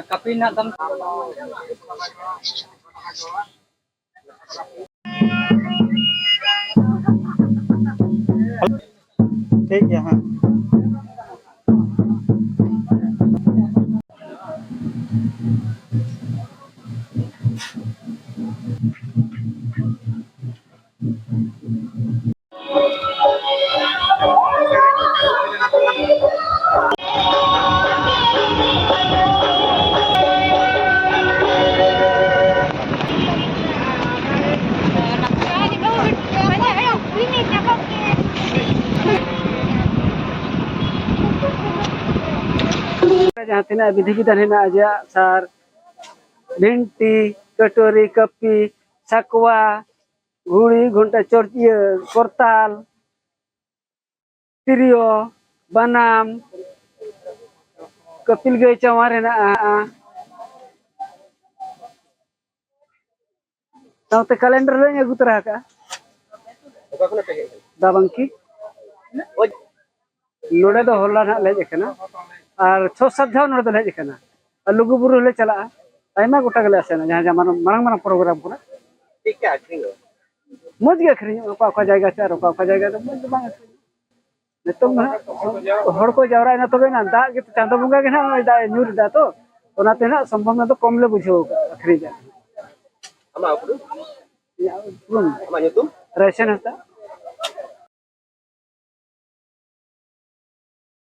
Kapi na dam. ठीक है हाँ जहाँ तना विधि विधान हेना आजा सार भिंटी कटोरी कपी sakwa घुड़ी घंटा चौड़िया करताल तिरियो बनाम कपिल गई चमार हेना साउते कैलेंडर ले अगु तरह का दाबंकी नोड़े दो होला ना ले जकना और 6-7 धाव नोड़े दो ले जकना लुगु बुरु ले चला आयमा गोटा गले आसेना जहां जहां मारंग मारंग प्रोग्राम को ठीक है आखिरी मज गे आखरी ओका जायगा से और ओका जायगा तो मज बांग नितों हड़ को जावरा ना तबे ना दा के चांदो बुंगा के ना दा न्यूर दा तो ओनाते ना संभव ना तो कम ले बुझो आखरी जा ama aku या पुरन ama nyutum रेशन हता